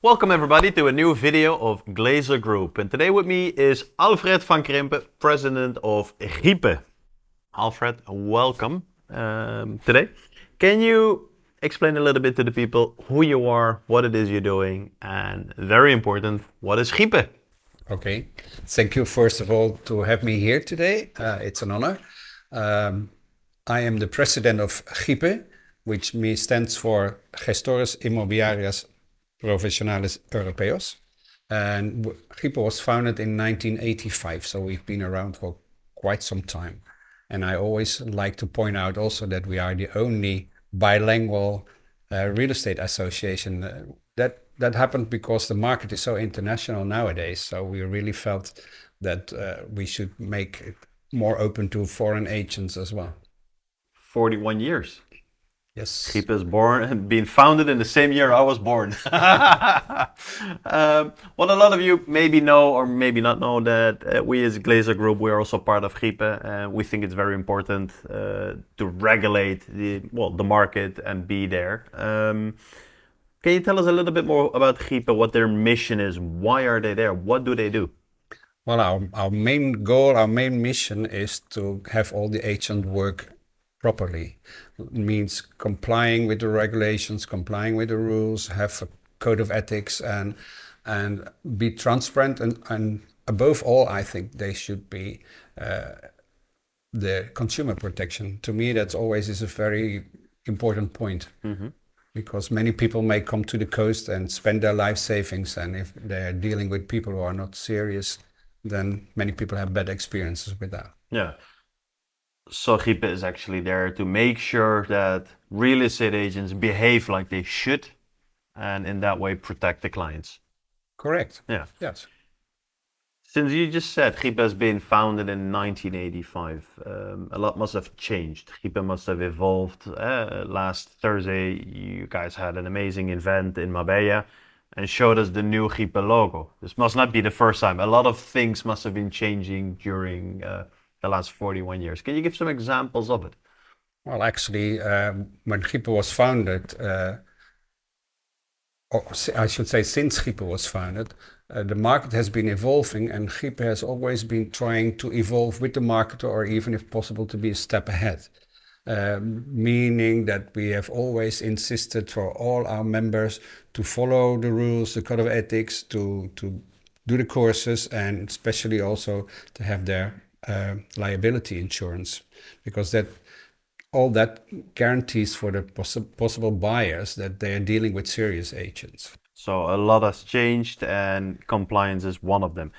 Welcome everybody to a new video of Glazer Group, and today with me is Alfred van Krimpen, President of GIPE. Alfred, welcome today. Can you explain a little bit to the people who you are, what it is you're doing, and very important, what is GIPE? Okay, thank you first of all to have me here today. It's an honor. I am the president of GIPE, which stands for Gestores Inmobiliarias Professionales Europeos. And GIPE was founded in 1985, so we've been around for quite some time. And I always like to point out also that we are the only bilingual real estate association. That happened because the market is so international nowadays. So we really felt that we should make it more open to foreign agents as well. 41 years. Yes. GIPE is being founded in the same year I was born. What a lot of you maybe know or maybe not know that we as Glazer Group, we're also part of GIPE, and we think it's very important to regulate the market and be there. Can you tell us a little bit more about GIPE, what their mission is? Why are they there? What do they do? Well, our main goal, our main mission is to have all the agents work properly. It means complying with the regulations, complying with the rules, have a code of ethics, and be transparent. And above all, I think they should be the consumer protection. To me, that's always is a very important point. Mm-hmm. Because many people may come to the coast and spend their life savings, and if they're dealing with people who are not serious, then many people have bad experiences with that. Yeah. So GIPE is actually there to make sure that real estate agents behave like they should, and in that way protect the clients. Correct. Yeah. Yes. Since you just said GIPE has been founded in 1985, a lot must have changed. GIPE must have evolved. Last Thursday, you guys had an amazing event in Marbella and showed us the new GIPE logo. This must not be the first time. A lot of things must have been changing during the last 41 years. Can you give some examples of it? Well, actually, when GIPE was founded, or I should say since GIPE was founded, the market has been evolving, and GIPE has always been trying to evolve with the market, or even if possible to be a step ahead. Meaning that we have always insisted for all our members to follow the rules, the code of ethics, to do the courses, and especially also to have their liability insurance, because all that guarantees for the possible buyers that they are dealing with serious agents. So a lot has changed, and compliance is one of them.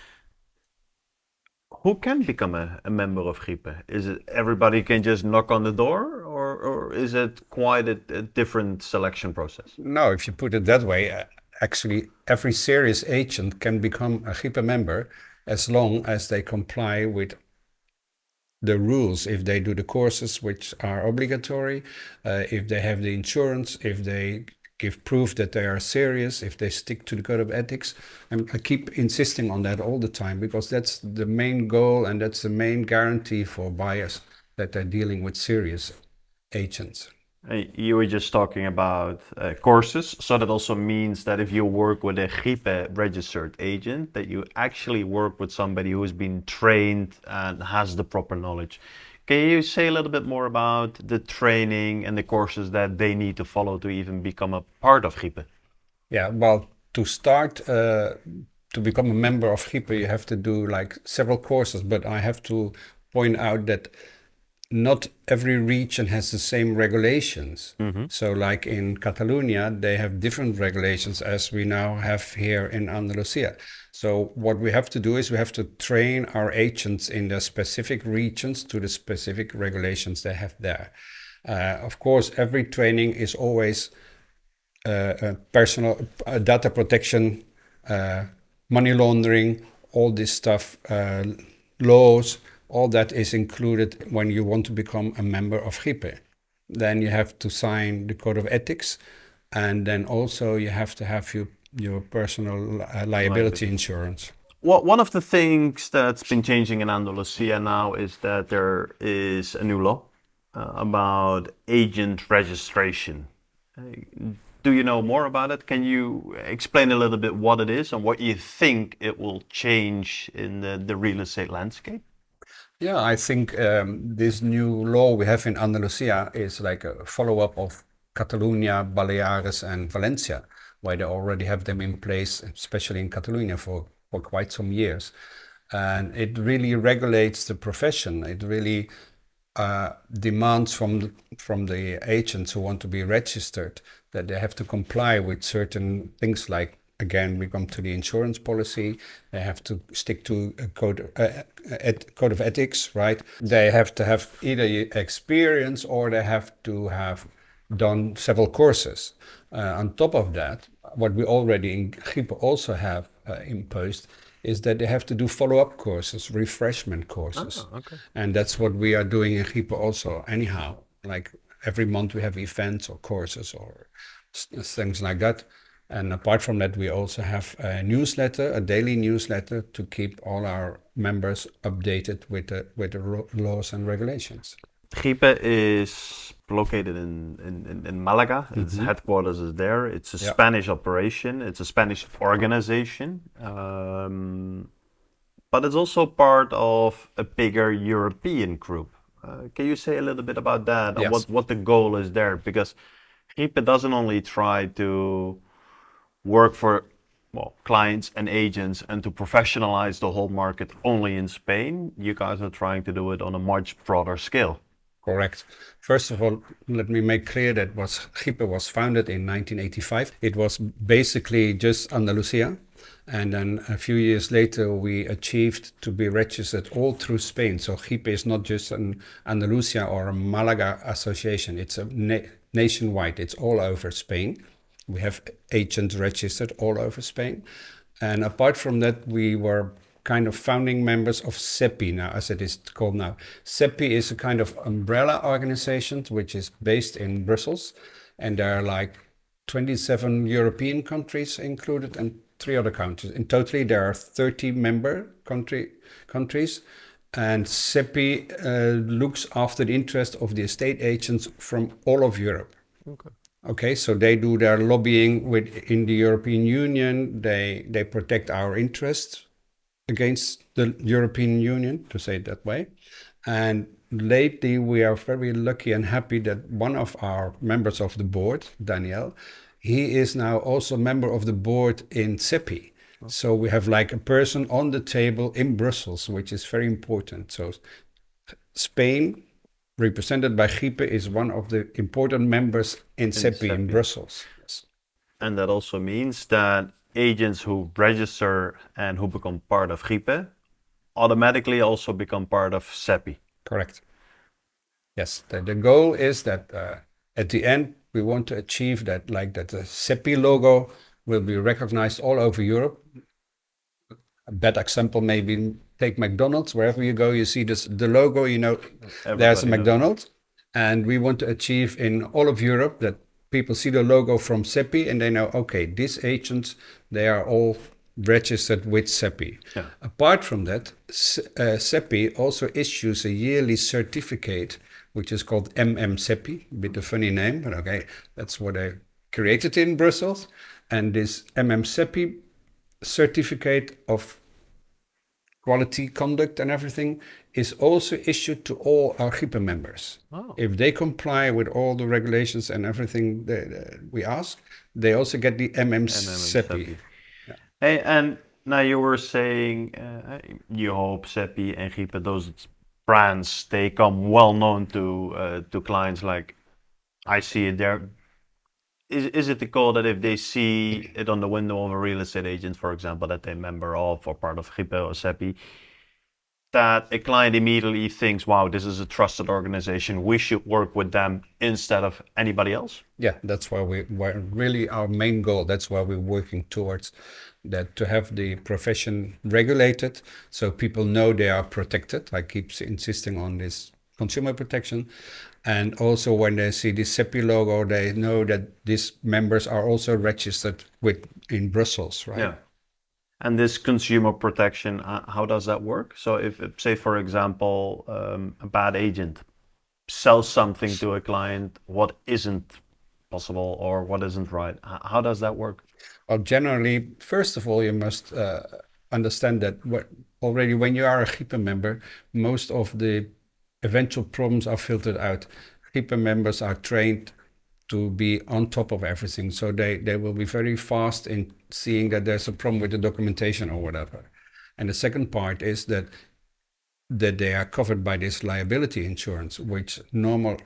Who can become a member of GIPE? Is it everybody can just knock on the door, or is it quite a different selection process? No, if you put it that way, actually every serious agent can become a GIPE member as long as they comply with the rules. If they do the courses which are obligatory, if they have the insurance, if they give proof that they are serious, if they stick to the code of ethics. And I keep insisting on that all the time, because that's the main goal and that's the main guarantee for buyers that they're dealing with serious agents. You were just talking about courses, so that also means that if you work with a GIPE registered agent, that you actually work with somebody who's been trained and has the proper knowledge. Can you say a little bit more about the training and the courses that they need to follow to even become a part of GIPE? Yeah, well, to start to become a member of GIPE, you have to do like several courses, but I have to point out that not every region has the same regulations. Mm-hmm. So like in Catalonia, they have different regulations as we now have here in Andalusia. So what we have to do is we have to train our agents in the specific regions to the specific regulations they have there. Of course, every training is always personal data protection, money laundering, all this stuff, laws. All that is included when you want to become a member of GIPE. Then you have to sign the code of ethics, and then also you have to have your personal liability insurance. Well, one of the things that's been changing in Andalusia now is that there is a new law about agent registration. Do you know more about it? Can you explain a little bit what it is and what you think it will change in the real estate landscape? Yeah, I think this new law we have in Andalusia is like a follow-up of Catalonia, Baleares, and Valencia, where they already have them in place, especially in Catalonia for quite some years. And it really regulates the profession. It really demands from the agents who want to be registered that they have to comply with certain things like, again, we come to the insurance policy. They have to stick to a code of ethics, right? They have to have either experience or they have to have done several courses. On top of that, what we already in GIPE also have imposed is that they have to do follow-up courses, refreshment courses. Oh, okay. And that's what we are doing in GIPE also anyhow. Like every month we have events or courses or things like that. And apart from that, we also have a newsletter, a daily newsletter to keep all our members updated with the laws and regulations. GIPE is located in Malaga. Its headquarters is there. It's a Spanish operation. It's a Spanish organization. But it's also part of a bigger European group. Can you say a little bit about that and Yes. what the goal is there? Because GIPE doesn't only try to work for clients and agents and to professionalize the whole market only in Spain. You guys are trying to do it on a much broader scale. Correct. First of all, let me make clear that GIPE was founded in 1985. It was basically just Andalusia. And then a few years later, we achieved to be registered all through Spain. So GIPE is not just an Andalusia or a Malaga association. It's a nationwide. It's all over Spain. We have agents registered all over Spain. And apart from that, we were kind of founding members of CEPI now, as it is called now. CEPI is a kind of umbrella organization which is based in Brussels. And there are like 27 European countries included and 3 other countries. In totally, there are 30 member countries. And CEPI looks after the interest of the estate agents from all of Europe. Okay, so they do their lobbying in the European Union. They protect our interests against the European Union, to say it that way. And lately, we are very lucky and happy that one of our members of the board, Daniel, he is now also a member of the board in CEPI. So we have like a person on the table in Brussels, which is very important. So Spain, represented by GIPE, is one of the important members in CEPI in Brussels. Yes. And that also means that agents who register and who become part of GIPE automatically also become part of CEPI. Correct. Yes, the goal is that at the end, we want to achieve that, like that the CEPI logo will be recognized all over Europe. A bad example, maybe take McDonald's. Wherever you go, you see the logo, there's a McDonald's. And we want to achieve in all of Europe that people see the logo from CEPI and they know, okay, these agents, they are all registered with CEPI. Yeah. Apart from that, CEPI also issues a yearly certificate, which is called CEPI, a bit of a funny name, but okay, that's what I created in Brussels. And this CEPI certificate of quality conduct and everything is also issued to all our GIPE members. Oh. If they comply with all the regulations and everything we ask, they also get the CEPI. Yeah. Hey, and now you were saying you hope CEPI and GIPE, those brands, they come well known to clients. Like I see it there. Is it the goal that if they see it on the window of a real estate agent, for example, that they're member of or part of GIPE or CEPI, that a client immediately thinks, wow, this is a trusted organization, we should work with them instead of anybody else? Yeah, that's why we're really our main goal. That's why we're working towards that, to have the profession regulated so people know they are protected. I keep insisting on this consumer protection. And also when they see the CEPI logo, they know that these members are also registered in Brussels, right? Yeah. And this consumer protection, how does that work? So if, say, for example, a bad agent sells something to a client what isn't possible or what isn't right? How does that work? Well, generally, first of all, you must understand that already when you are a GIPE member, most of the eventual problems are filtered out. GIPE members are trained to be on top of everything, so they will be very fast in seeing that there's a problem with the documentation or whatever. And the second part is that they are covered by this liability insurance, which normal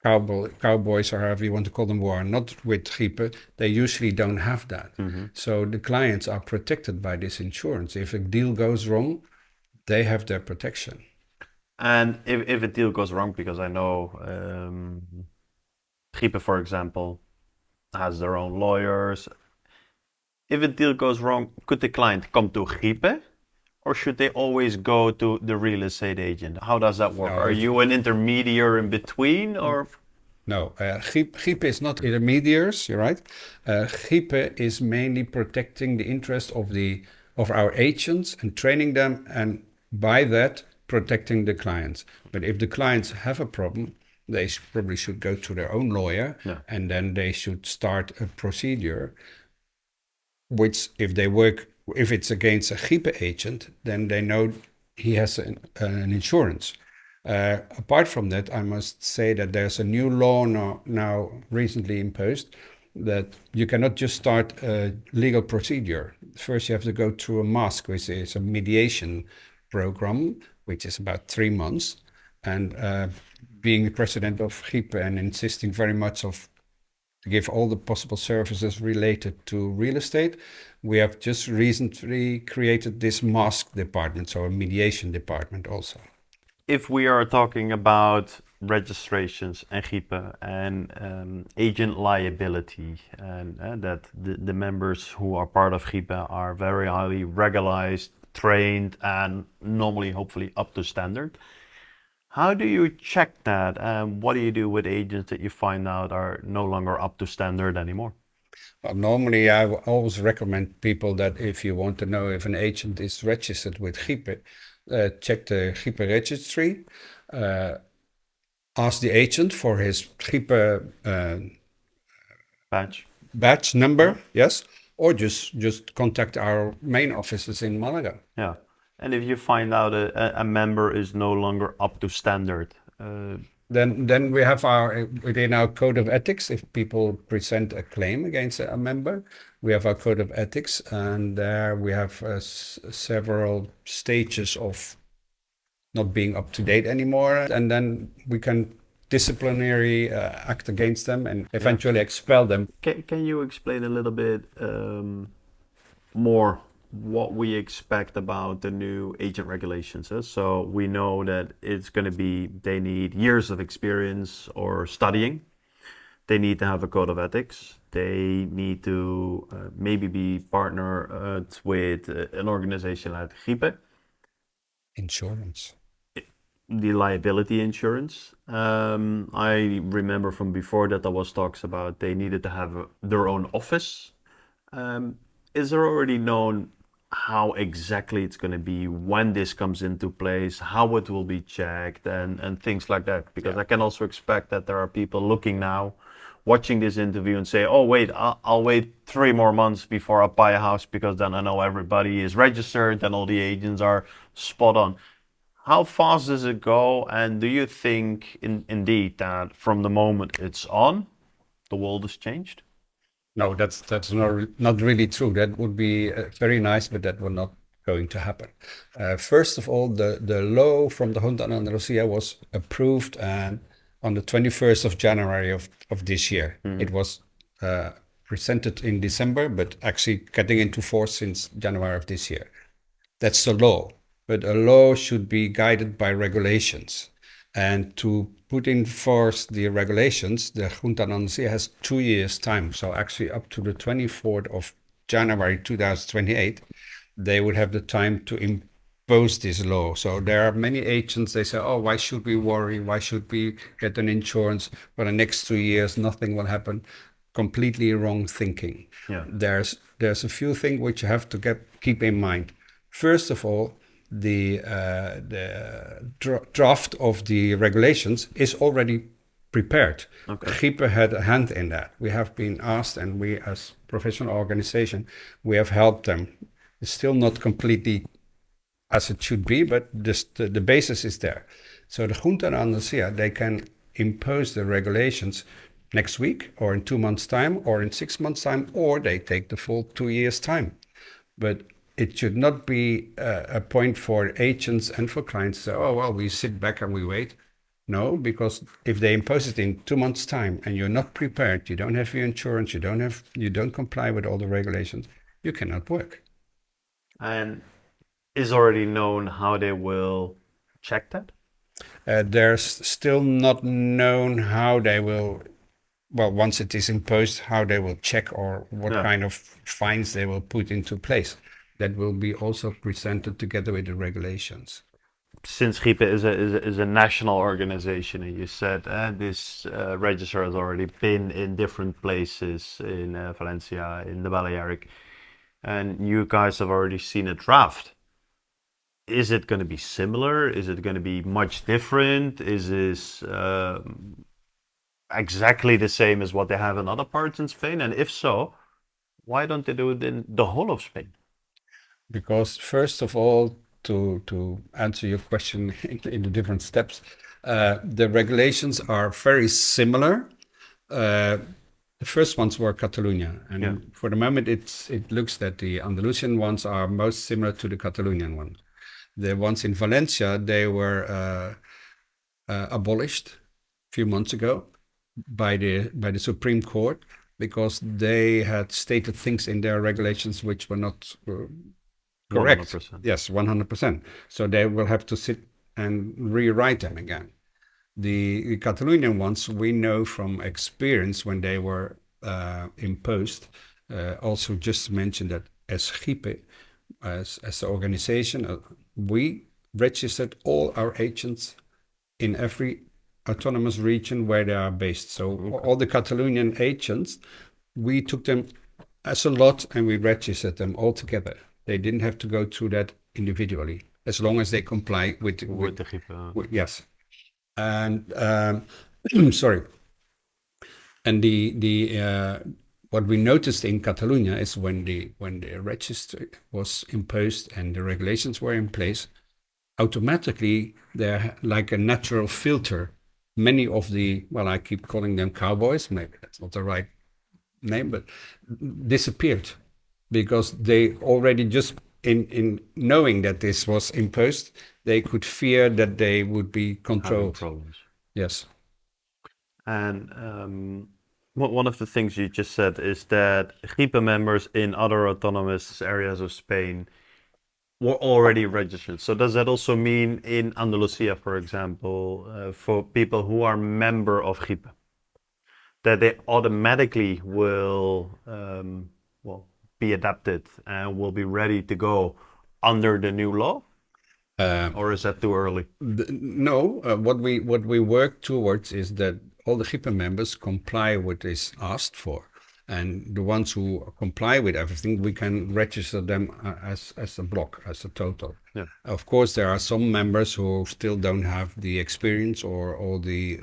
cowboys or however you want to call them who are not with GIPE, they usually don't have that. So the clients are protected by this insurance. If a deal goes wrong, they have their protection. And if a deal goes wrong, because I know GIPE, for example, has their own lawyers. If a deal goes wrong, could the client come to GIPE? Or should they always go to the real estate agent? How does that work? No, Are you an intermediary in between, or? No, GIPE is not intermediaries, you're right. GIPE is mainly protecting the interest of our agents and training them, and by that, protecting the clients. But if the clients have a problem, they probably should go to their own lawyer, Yeah. and then they should start a procedure, which if it's against a GIPE agent, then they know he has an insurance. Apart from that, I must say that there's a new law now recently imposed that you cannot just start a legal procedure. First, you have to go through a MASC, which is a mediation program, which is about 3 months. And being the president of GIPE and insisting very much to give all the possible services related to real estate, we have just recently created this MASC department, so a mediation department also. If we are talking about registrations and GIPE and agent liability, and that the members who are part of GIPE are very highly regularized, trained, and normally, hopefully, up to standard. How do you check that? And what do you do with agents that you find out are no longer up to standard anymore? Well, normally, I always recommend people that if you want to know if an agent is registered with GIPE, check the GIPE registry, ask the agent for his GIPE badge number, yes, or just contact our main offices in Malaga. Yeah. And if you find out a member is no longer up to standard, then we have within our code of ethics, if people present a claim against a member, we have our code of ethics, and there we have several stages of not being up to date anymore, and then we can disciplinary act against them and eventually expel them. Can you explain a little bit more what we expect about the new agent regulations? So we know that it's going to be, they need years of experience or studying. They need to have a code of ethics. They need to maybe be partnered with an organization like GIPE. Insurance. The liability insurance. I remember from before that there was talks about they needed to have their own office. Is there already known how exactly it's going to be, when this comes into place, how it will be checked, and things like that? Because I can also expect that there are people looking now, watching this interview and say, oh wait, I'll wait 3 more months before I buy a house because then I know everybody is registered and all the agents are spot on. How fast does it go? And do you think indeed that from the moment it's on, the world has changed? No, that's not really true. That would be very nice, but that will not going to happen. First of all, the law from the Junta de Andalucía was approved on the 21st of January of this year. It was presented in December, but actually getting into force since January of this year. That's the law. But a law should be guided by regulations. And to put in force the regulations, the Junta de Andalucía has 2 years' time. So actually up to the 24th of January 2028, they would have the time to impose this law. So there are many agents, they say, oh, why should we worry? Why should we get an insurance? For the next 2 years, nothing will happen. Completely wrong thinking. Yeah. There's a few things which you have to keep in mind. First of all, the draft of the regulations is already prepared. Okay. GIPE had a hand in that. We have been asked, and we as professional organization, we have helped them. It's still not completely as it should be, but the basis is there. So the Junta de Andalucía, they can impose the regulations next week or in 2 months' time or in 6 months' time, or they take the full 2 years' time. But it should not be a point for agents and for clients to say, oh, well, we sit back and we wait. No, because if they impose it in 2 months' time and you're not prepared, you don't have your insurance, you don't comply with all the regulations, you cannot work. And is already known how they will check that? There's still not known how they will, well, once it is imposed, how they will check or what kind of fines they will put into place. That will be also presented together with the regulations. Since GIPE is a national organization, and you said this register has already been in different places in Valencia, in the Balearic, and you guys have already seen a draft. Is it going to be similar? Is it going to be much different? Is this exactly the same as what they have in other parts in Spain? And if so, why don't they do it in the whole of Spain? Because first of all, to answer your question in the different steps, the regulations are very similar. The first ones were Catalonia, and for the moment it looks that the Andalusian ones are most similar to the Catalonian one. The ones in Valencia, they were abolished a few months ago by the Supreme Court because they had stated things in their regulations which were not correct. 100%. Yes, 100%. So they will have to sit and rewrite them again. The Catalonian ones, we know from experience when they were imposed, also just to mention that as GIPE, as an organization, we registered all our agents in every autonomous region where they are based. So all the Catalonian agents, we took them as a lot and we registered them all together. They didn't have to go through that individually, as long as they comply with the GIPE. Yes. And sorry. And the what we noticed in Catalonia is when the register was imposed and the regulations were in place, automatically they're like a natural filter. Many of the, well, I keep calling them cowboys, maybe that's not the right name, but disappeared because they already just in knowing that this was imposed, they could fear that they would be controlled. Problems. Yes. And one of the things you just said is that GIPE members in other autonomous areas of Spain were already registered. So does that also mean in Andalusia, for example, for people who are member of GIPE, that they automatically will be adapted and will be ready to go under the new law? Or is that too early? No, what we work towards is that all the GIPE members comply what is asked for. And the ones who comply with everything, we can register them as a block, as a total. Yeah. Of course, there are some members who still don't have the experience or all the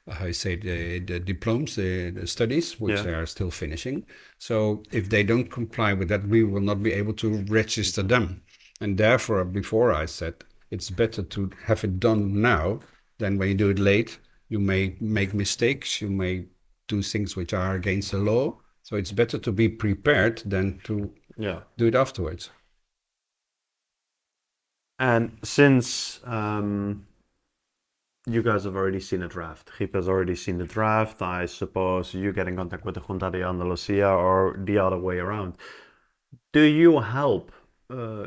how you say the diplomas, the studies, which they are still finishing. So if they don't comply with that, we will not be able to register them. And therefore, before I said it's better to have it done now than when you do it late. You may make mistakes. You may do things which are against the law. So it's better to be prepared than to do it afterwards. And since you guys have already seen a draft, GIPE has already seen the draft, I suppose you get in contact with the Junta de Andalucía or the other way around. Do you help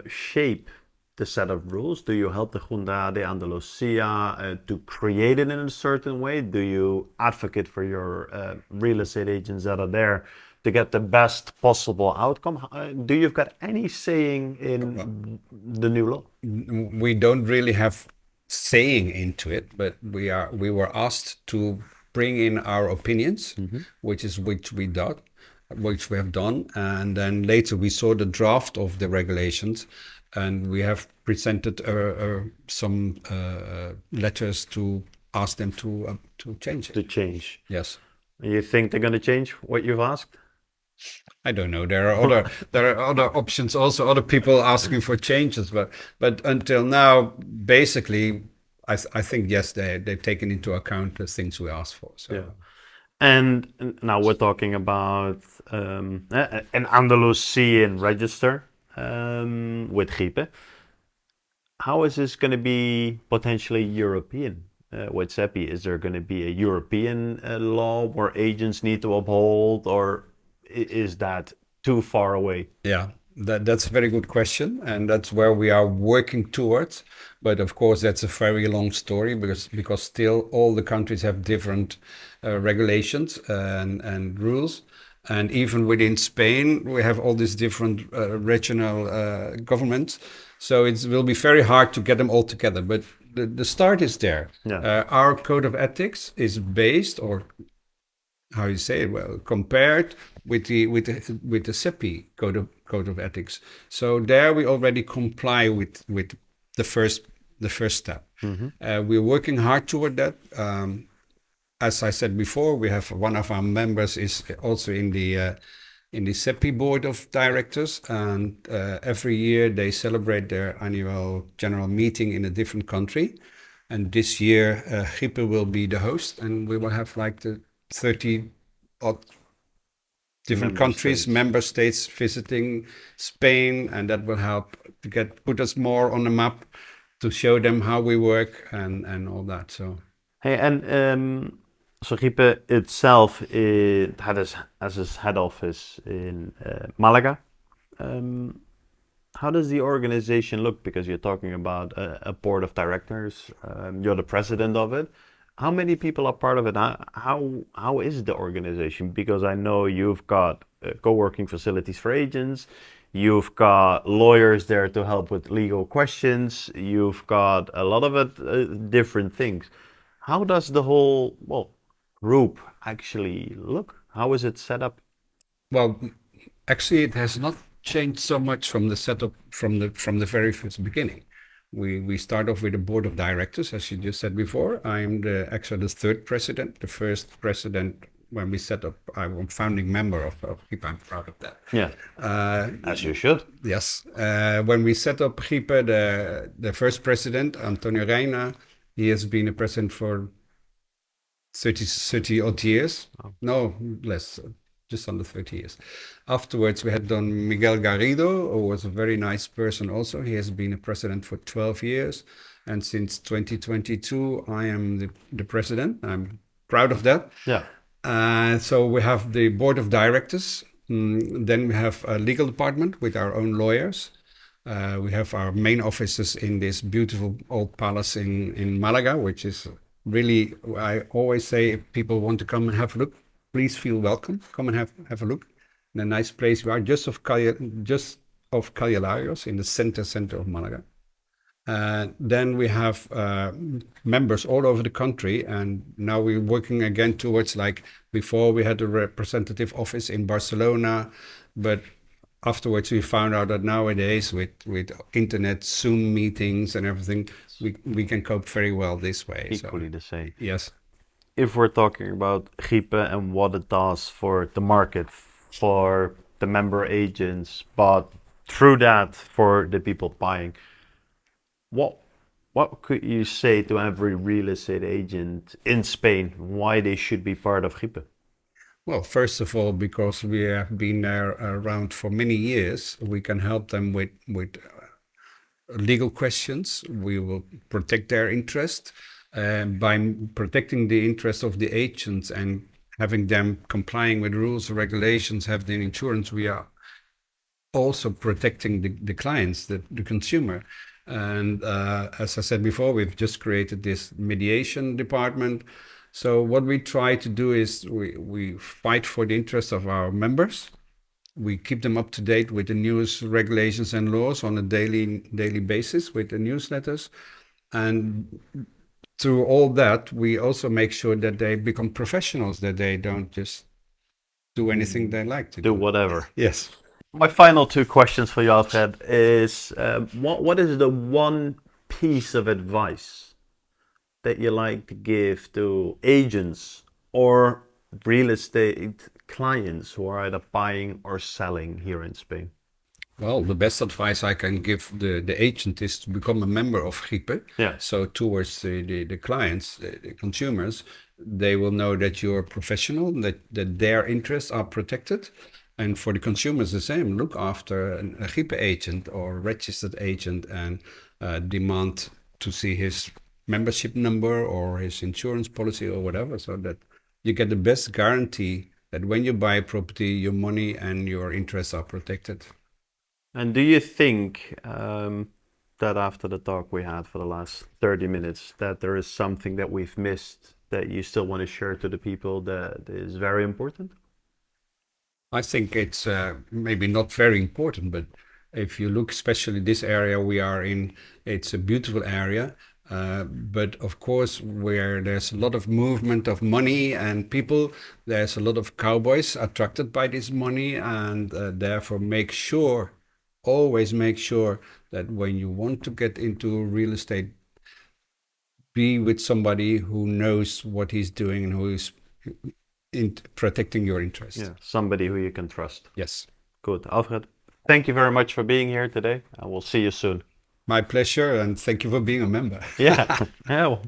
shape the set of rules? Do you help the Junta de Andalucía to create it in a certain way? Do you advocate for your real estate agents that are there to get the best possible outcome? Do you've got any saying in the new law? We don't really have saying into it, but we were asked to bring in our opinions, which we have done, and then later we saw the draft of the regulations, and we have presented some letters to ask them to change to it. change. Yes. You think they're going to change what you've asked? I don't know. There are other options also. Other people asking for changes, but until now, basically, I think yes, they've taken into account the things we asked for. So. Yeah. And now we're talking about an Andalusian register with GIPE. How is this going to be potentially European with CEPI? Is there going to be a European law where agents need to uphold, or is that too far away? Yeah, that's a very good question, and that's where we are working towards. But of course, that's a very long story because still all the countries have different regulations and rules, and even within Spain, we have all these different regional governments. So it will be very hard to get them all together. But the start is there. Yeah. Our code of ethics is based, or how you say it, well, compared with the CEPI code of ethics. So there we already comply with the first step. We're working hard toward that. As I said before, we have one of our members is also in the CEPI board of directors, and every year they celebrate their annual general meeting in a different country. And this year, GIPE will be the host, and we will have like the 30 odd different countries, member states visiting Spain, and that will help to put us more on the map to show them how we work and all that. So. Hey, and so GIPE itself it had as its head office in Malaga. How does the organization look? Because you're talking about a board of directors. You're the president of it. How many people are part of it? How is the organization? Because I know you've got co-working facilities for agents. You've got lawyers there to help with legal questions. You've got a lot of it, different things. How does the whole group actually look? How is it set up? Well, actually, it has not changed so much from the setup from the very first beginning. We start off with a board of directors, as you just said before. I'm actually the third president. The first president when we set up, I'm a founding member of GIPE. I'm proud of that. Yeah, as you should. Yes. When we set up GIPE, the first president, Antonio Reina, he has been a president for 30 odd years. Oh. No, less, just under 30 years. Afterwards, we had Don Miguel Garrido, who was a very nice person also. He has been a president for 12 years. And since 2022, I am the president. I'm proud of that. Yeah. So we have the board of directors. Then we have a legal department with our own lawyers. We have our main offices in this beautiful old palace in Malaga, which is really, I always say, if people want to come and have a look, please feel welcome. Come and have a look. In a nice place we are, just off Calle Larios, in the center of Malaga. Then we have members all over the country, and now we're working again towards, like before we had a representative office in Barcelona, but afterwards we found out that nowadays with internet, Zoom meetings and everything, we can cope very well this way. Equally the same. Yes. If we're talking about GIPE and what it does for the market, for the member agents, but through that for the people buying, what could you say to every real estate agent in Spain why they should be part of GIPE? Well, first of all, because we have been there around for many years, we can help them with legal questions. We will protect their interest. By protecting the interest of the agents and having them complying with rules, regulations, have the insurance, we are also protecting the clients, the consumer. And as I said before, we've just created this mediation department. So what we try to do is we fight for the interests of our members. We keep them up to date with the newest regulations and laws on a daily basis with the newsletters. And through all that, we also make sure that they become professionals, that they don't just do anything they like to do. Do whatever. Yes. My final two questions for you, Alfred, is what is the one piece of advice that you like to give to agents or real estate clients who are either buying or selling here in Spain? Well, the best advice I can give the agent is to become a member of GIPE. Yeah. So towards the clients, the consumers, they will know that you're a professional, that their interests are protected. And for the consumers, the same. Look after a GIPE agent or registered agent and demand to see his membership number or his insurance policy or whatever, so that you get the best guarantee that when you buy a property, your money and your interests are protected. And do you think that after the talk we had for the last 30 minutes, that there is something that we've missed that you still want to share to the people that is very important? I think it's maybe not very important, but if you look, especially this area we are in, it's a beautiful area. But of course, where there's a lot of movement of money and people, there's a lot of cowboys attracted by this money, and therefore always make sure that when you want to get into real estate, be with somebody who knows what he's doing and who is in protecting your interest. Yeah, somebody who you can trust. Yes. Good. Alfred, thank you very much for being here today, and we'll see you soon. My pleasure, and thank you for being a member. Yeah. Yeah. Well,